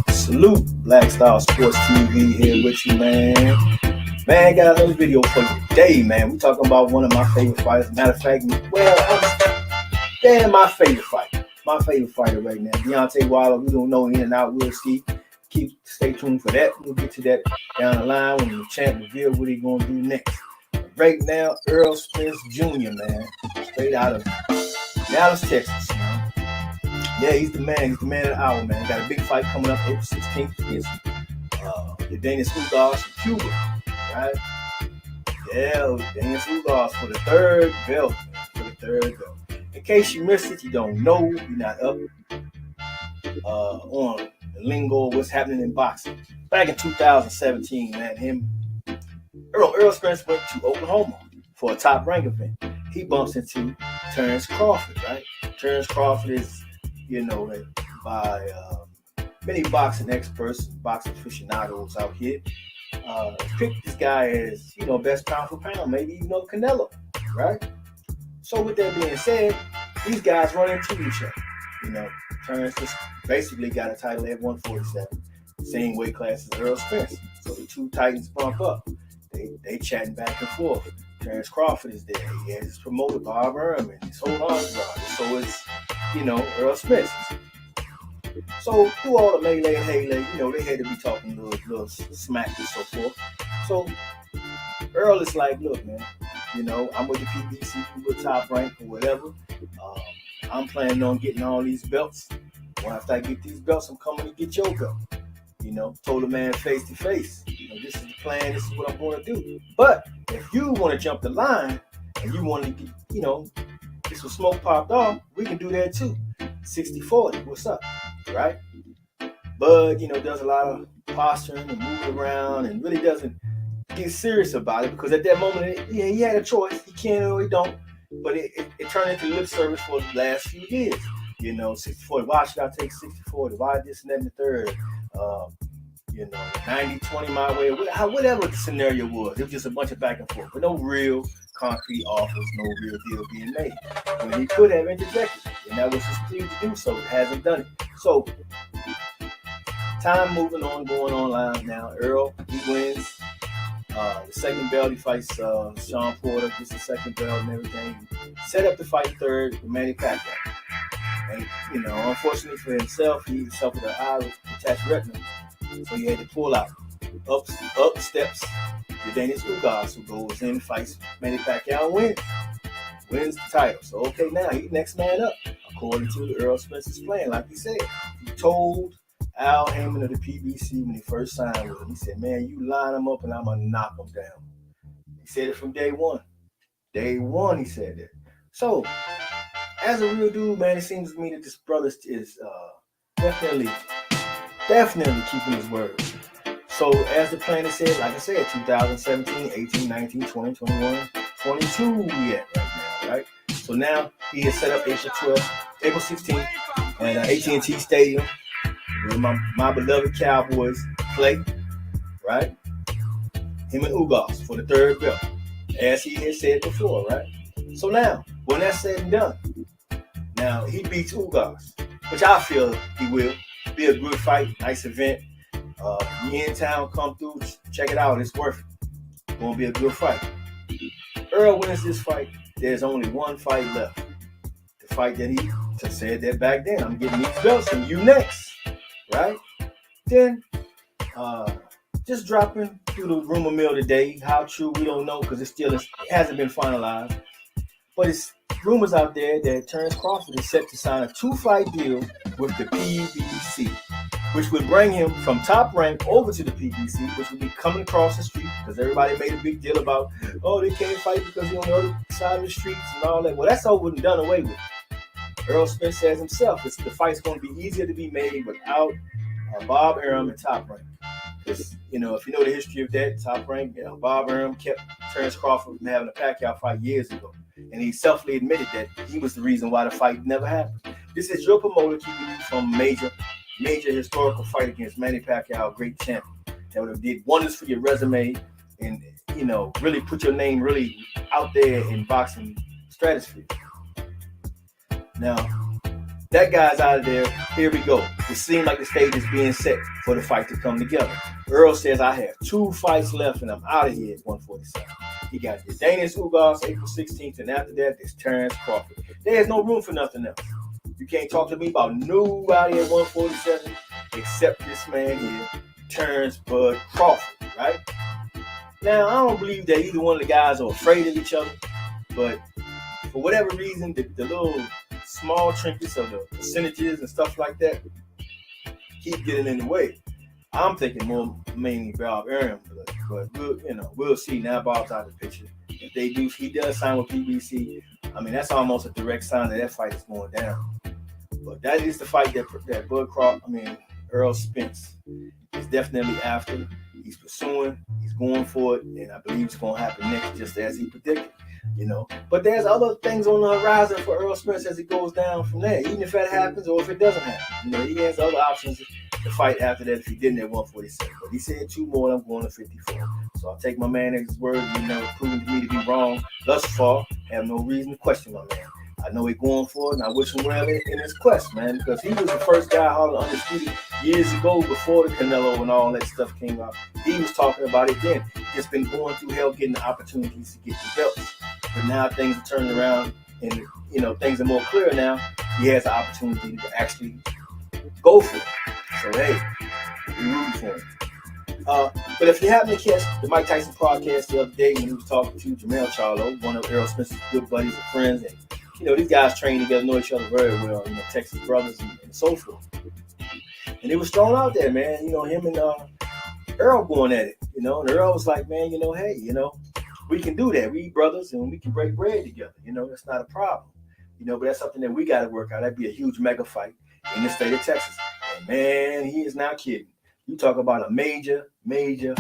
Salute, Black Star Sports TV here with you, man. Man, got another video for you today, man. We talking about one of my favorite fighters. Matter of fact, my favorite fighter. My favorite fighter right now, Deontay Wilder. We don't know in and out. We'll see. Stay tuned for that. We'll get to that down the line when the champ reveal what he's gonna do next. Right now, Errol Spence Jr., man, straight out of Dallas, Texas, man. Yeah, he's the man. He's the man of the hour, man. Got a big fight coming up April 16th against Ugas from Cuba, right? Yeah, Ugas for the third belt, In case you missed it, you don't know, you're not up on the lingo of what's happening in boxing. Back in 2017, man, Errol Spence went to Oklahoma for a top rank event. He bumps into Terrence Crawford, right? Terrence Crawford is, by many boxing experts, boxing aficionados out here, picked this guy as, best pound for pound, maybe even Canelo, right? So with that being said, these guys run into each other. Terrence just basically got a title at 147, same weight class as Errol Spence. So the two Titans bump up. They chatting back and forth. Terrence Crawford is there. He has his promoter, Bob Ehrman, his whole entourage. So it's, Errol Spence. So through all the melee, they had to be talking a little smack and so forth. So Earl is like, look, man, I'm with the PBC, with top rank or whatever. I'm planning on getting all these belts. Well, after I get these belts, I'm coming to get your belt. Told the man face to face, this is the plan, this is what I'm going to do. But if you want to jump the line and you want to get, get some smoke popped off, we can do that too. 60-40, what's up, right? Bud, does a lot of posturing and moving around and really doesn't get serious about it because at that moment, he had a choice. He can or he don't. But it turned into lip service for the last few years. 60-40, why should I take 60-40? Why this and that and the third? 90-20 my way, whatever the scenario was. It was just a bunch of back and forth, but no real concrete offers, no real deal being made. When he could have interjected, and that was his plea to do so. It hasn't done it. So, time moving on, going online now. Errol, he wins. The second belt, he fights Sean Porter, gets the second belt and everything. Set up to fight third with Manny Pacquiao. And, unfortunately for himself, he suffered an eye with detached retina. So he had to pull out. Up steps Ugas, who goes in, fights Manny Pacquiao, wins the title. So, okay, now he's next man up, according to Errol Spence's plan. Like he said, he told Al Heyman of the PBC when he first signed with him, he said, man, you line them up and I'm going to knock them down. He said it from day one. Day one, he said that. So, as a real dude, man, it seems to me that this brother is definitely keeping his word. So, as the planner said, like I said, 2017, 18, 19, 20, 21, 22 we at right now, right? So now he has set up April 16th at AT&T Stadium where my beloved Cowboys play, right? Him and Ugas for the third belt, as he had said before, right? So now, when that's said and done, now he beats Ugas, which I feel he will. Be a good fight, nice event. You in town, come through, check it out. It's worth it. Gonna be a good fight. Earl wins this fight. There's only one fight left. The fight that he said that back then. I'm getting these belts and you next, right? Then, just dropping through the rumor mill today. How true we don't know because it hasn't been finalized. But it's rumors out there that Terrence Crawford is set to sign a 2-fight deal with the PBC, which would bring him from top rank over to the PBC, which would be coming across the street because everybody made a big deal about, they can't fight because you're on the other side of the streets and all that. Well, that's over and done away with. Errol Spence says himself, the fight's going to be easier to be made without Bob Arum and Top Rank. Because, if you know the history of that, Top Rank, Bob Arum kept Terrence Crawford from having a Pacquiao fight years ago. And he selfly admitted that he was the reason why the fight never happened. This is your promoter keeping you from major historical fight against Manny Pacquiao, great champion. That would have did wonders for your resume and, really put your name really out there in boxing stratosphere. Now, That guy's out of there. Here we go. It seems like the stage is being set for the fight to come together. Errol says, I have 2 fights left and I'm out of here at 147. He got the Danish Ugas April 16th, and after that, there's Terrence Crawford. There's no room for nothing else. You can't talk to me about nobody at 147 except this man here, Terrence Bud Crawford, right? Now, I don't believe that either one of the guys are afraid of each other, but for whatever reason, the little small trinkets of the percentages and stuff like that keep getting in the way. I'm thinking more mainly Bob Arum, but we'll see. Now Bob's out of the picture. If he does sign with PBC. I mean, that's almost a direct sign that fight is going down. But that is the fight that Bud Crawford, Errol Spence is definitely after. He's pursuing. He's going for it, and I believe it's going to happen next, just as he predicted. But there's other things on the horizon for Errol Spence as it goes down from there, even if that happens or if it doesn't happen. He has other options to fight after that if he didn't at 147. But he said 2 more, and I'm going to 54. So I'll take my man at his word. Proven to me to be wrong thus far. I have no reason to question my man. I know he's going for it, and I wish him well in his quest, man, because he was the first guy hollering undisputed years ago before the Canelo and all that stuff came out. He was talking about it then. Just been going through hell getting the opportunities to get the belts. But now things are turning around, and things are more clear now. He has the opportunity to actually go for it. So hey, we're rooting for him. But if you happen to catch the Mike Tyson podcast the other day when he was talking to Jamel Charlo, one of Errol Spence's good buddies and friends, and these guys train together, know each other very well, Texas brothers and so forth. And it was thrown out there, man, him and Errol going at it, and Errol was like, man, hey, we can do that. We brothers and we can break bread together. That's not a problem. But that's something that we got to work out. That'd be a huge mega fight in the state of Texas. And man, he is not kidding. You talk about a major mega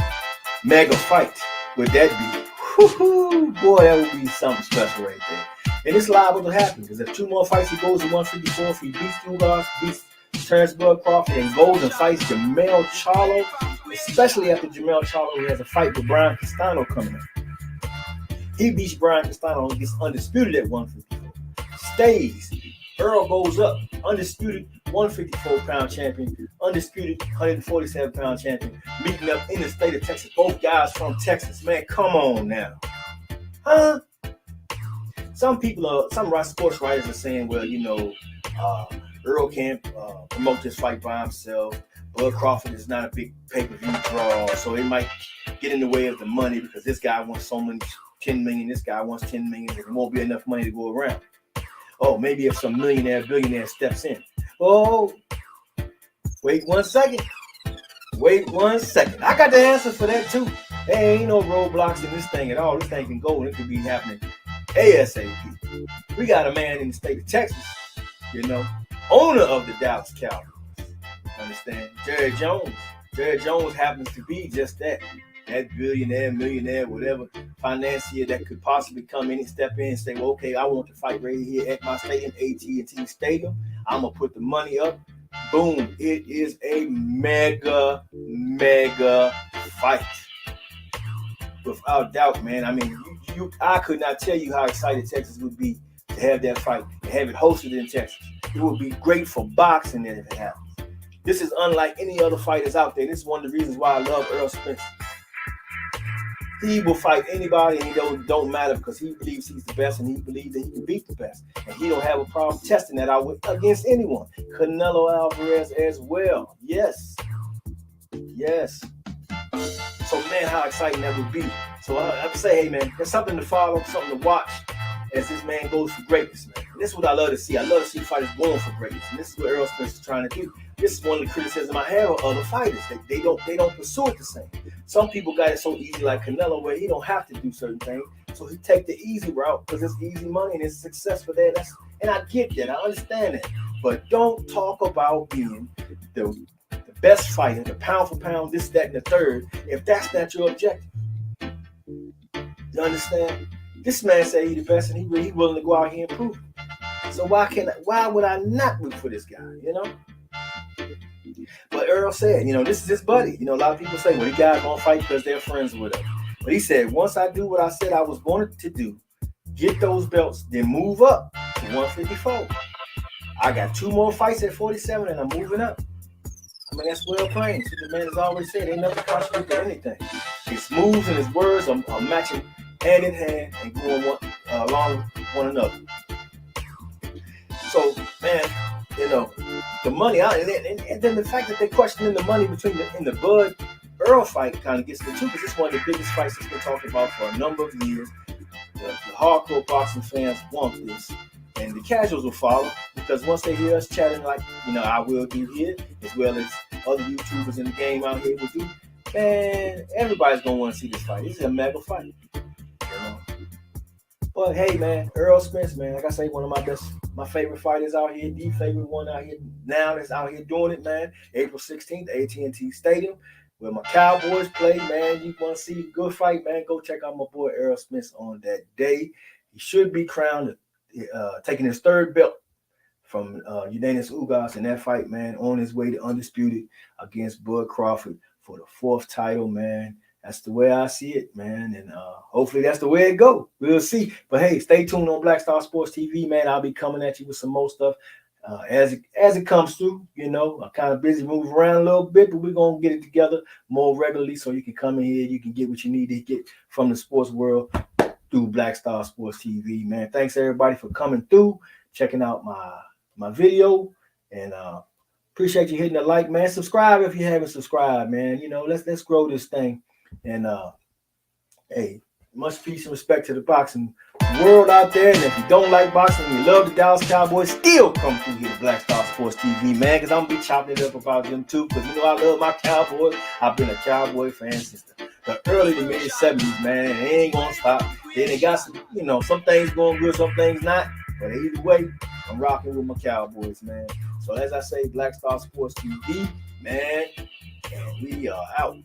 fight. Would that be? Woo-hoo, boy, that would be something special right there. And it's liable to happen because if 2 more fights, he goes to 154. If he beats Ugas, beats Terrence Bud Crawford, and goes and fights Jamel Charlo, especially after Jamel Charlo has a fight with Brian Castano coming up. He beats Brian Castano and gets undisputed at 154. Stays. Errol goes up. Undisputed 154-pound champion. Undisputed 147-pound champion. Meeting up in the state of Texas. Both guys from Texas. Man, come on now. Huh? Some sports writers are saying, well, Errol can't promote this fight by himself. Bud Crawford is not a big pay-per-view draw, so it might get in the way of the money because this guy wants so many 10 million, this guy wants 10 million, there won't be enough money to go around. Oh, maybe if some billionaire steps in. Oh, wait one second. I got the answer for that too. There ain't no roadblocks in this thing at all. This thing can go and it could be happening ASAP. We got a man in the state of Texas, owner of the Dallas Cowboys. Understand? Jerry Jones happens to be just that billionaire, millionaire, whatever financier that could possibly come in and step in and say, well, okay, I want to fight right here at my stadium, AT&T Stadium. I'm going to put the money up. Boom. It is a mega fight. Without doubt, man. I mean, I could not tell you how excited Texas would be to have that fight and have it hosted in Texas. It would be great for boxing if it happens. This is unlike any other fighters out there. This is one of the reasons why I love Errol Spence. He will fight anybody, and he don't matter because he believes he's the best, and he believes that he can beat the best, and he don't have a problem testing that out against anyone. Canelo Alvarez as well. Yes. So man, how exciting that would be. So I would say, hey man, there's something to follow, something to watch as this man goes for greatness, man. And this is what I love to see. I love to see fighters going for greatness, and this is what Errol Spence is trying to do. This is one of the criticisms I have of other fighters. They don't pursue it the same. Some people got it so easy like Canelo where he don't have to do certain things. So he take the easy route because it's easy money and it's success for that. And I get that. I understand that. But don't talk about being the best fighter, the pound for pound, this, that, and the third, if that's not your objective. You understand? This man say he the best and he willing to go out here and prove it. So why would I not root for this guy, But Errol said, this is his buddy. A lot of people say, well, the guy's going to fight because they're friends or whatever. But he said, once I do what I said I was going to do, get those belts, then move up to 154. I got 2 more fights at 47 and I'm moving up. I mean, that's well plain. See, the man has always said, ain't nothing contradict to anything. His moves and his words are matching hand in hand and going along with one another. So, man, you know, the money, and then the fact that they're questioning the money in the Bud Errol fight kind of gets me too, because it's one of the biggest fights that's been talked about for a number of years. The hardcore boxing fans want this, and the casuals will follow, because once they hear us chatting like, I will do here, as well as other YouTubers in the game out here will do, man, everybody's going to want to see this fight. This is a mega fight, But hey, man, Errol Spence, man, like I say, one of my favorite fighters out here, the favorite one out here now that's out here doing it, man. April 16th, AT&T Stadium, where my Cowboys play, man. You want to see a good fight, man, go check out my boy Errol Spence on that day. He should be crowned, taking his 3rd belt from Ugas in that fight, man, on his way to undisputed against Bud Crawford for the 4th title, man. That's the way I see it, man, and hopefully that's the way it go. We'll see. But hey, stay tuned on Black Star Sports TV, man. I'll be coming at you with some more stuff as it comes through. I'm kind of busy moving around a little bit, but we're gonna get it together more regularly so you can come in here, you can get what you need to get from the sports world through Black Star Sports TV, man. Thanks everybody for coming through, checking out my video, and appreciate you hitting the like, man. Subscribe if you haven't subscribed, man. Let's grow this thing. And hey, much peace and respect to the boxing world out there. And if you don't like boxing, you love the Dallas Cowboys, still come through here to Black Star Sports TV, man, because I'm gonna be chopping it up about them too, because I love my Cowboys. I've been a Cowboy fan since the early to mid 70s, man. They ain't gonna stop. They got some things going good, some things not, but either way, I'm rocking with my Cowboys, man. So as I say, Black Star Sports TV, man, and we are out.